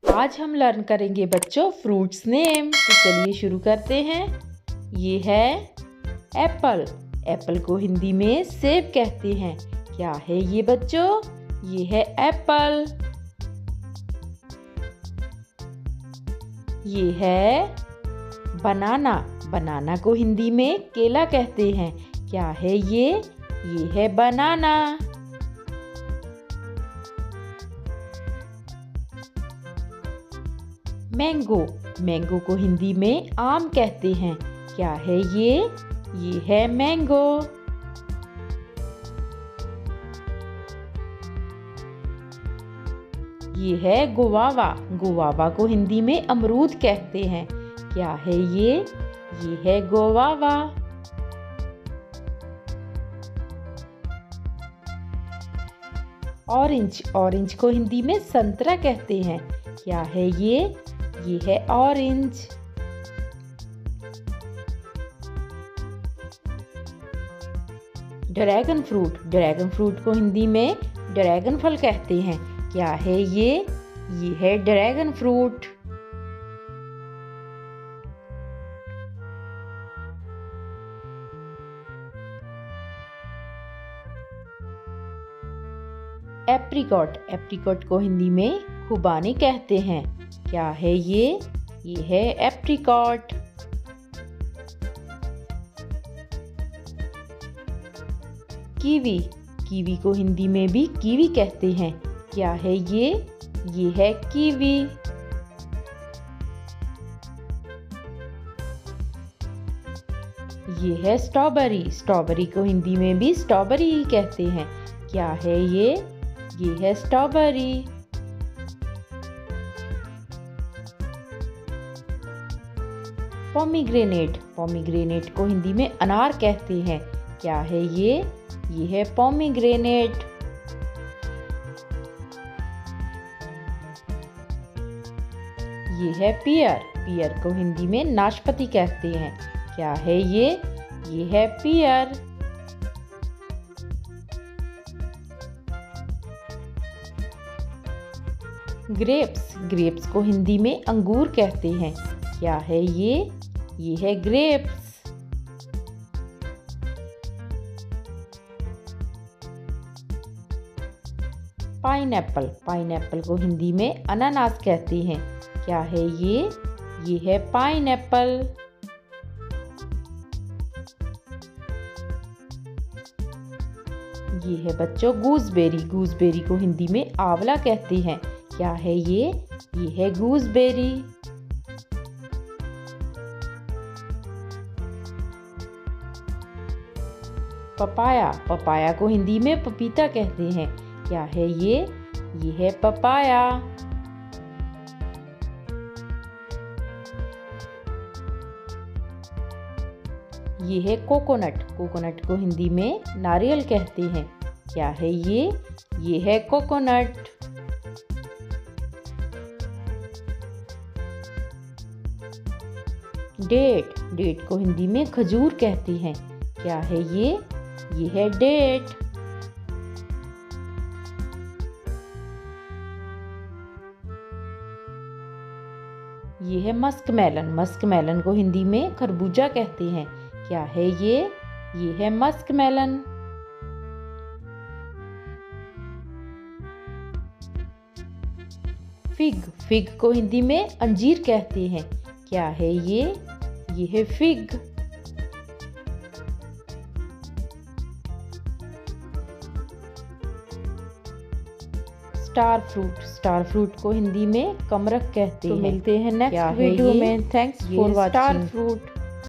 आज हम लर्न करेंगे बच्चों फ्रूट्स नेम। तो चलिए शुरू करते हैं। ये है एप्पल। एप्पल को हिंदी में सेब कहते हैं। क्या है ये बच्चों? ये है एप्पल। ये है बनाना। बनाना को हिंदी में केला कहते हैं। क्या है ये? ये है बनाना। मैंगो। मैंगो को हिंदी में आम कहते हैं। क्या है ये? ये है मैंगो। ये है गुआवा। गुआवा को हिंदी में अमरूद कहते हैं। क्या है ये? ये है गुआवा। ऑरेंज। ऑरेंज को हिंदी में संतरा कहते हैं। क्या है ये? ये है orange. Dragon fruit. Dragon fruit को हिंदी में ड्रैगन फल कहते हैं। क्या है ये? ये है ड्रैगन फ्रूट। एप्रिकॉट। एप्रिकॉट को हिंदी में खुबानी कहते हैं। क्या है ये? ये है एप्रिकॉट। कीवी। कीवी को हिंदी में भी कीवी कहते हैं। क्या है ये? ये है कीवी। ये है स्ट्रॉबेरी। स्ट्रॉबेरी को हिंदी में भी स्ट्रॉबेरी ही कहते हैं। क्या है ये? ये है स्ट्रॉबेरी। पोमीग्रेनेट। पोमीग्रेनेट को हिंदी में अनार कहते हैं। क्या है ये? ये है पोमीग्रेनेट। ये है पियर। पियर को हिंदी में नाशपाती कहते हैं। क्या है ये? ये है पियर। ग्रेप्स। ग्रेप्स को हिंदी में अंगूर कहते हैं। क्या है ये? ये है ग्रेप्स। पाइनएप्पल। पाइनएप्पल को हिंदी में अनानास कहते हैं। क्या है ये? ये है पाइनएप्पल। ये है बच्चों गूसबेरी। गूसबेरी को हिंदी में आंवला कहते हैं। क्या है ये? ये है गूसबेरी। पपाया। पपाया को हिंदी में पपीता कहते हैं। क्या है ये? ये है पपाया। ये है कोकोनट। कोकोनट को हिंदी में नारियल कहते हैं। क्या है ये? ये है कोकोनट। डेट। डेट को हिंदी में खजूर कहते हैं। क्या है ये? ये है डेट। ये है मस्कमेलन। मस्कमेलन को हिंदी में खरबूजा कहते हैं। क्या है ये? ये है मस्कमेलन। फिग। फिग को हिंदी में अंजीर कहते हैं। क्या है ये? ये है fig. Star fruit. Star fruit को हिंदी में कमरख कहते हैं। तो मिलते हैं नेक्स्ट वीडियो में। Thanks for watching. Star fruit.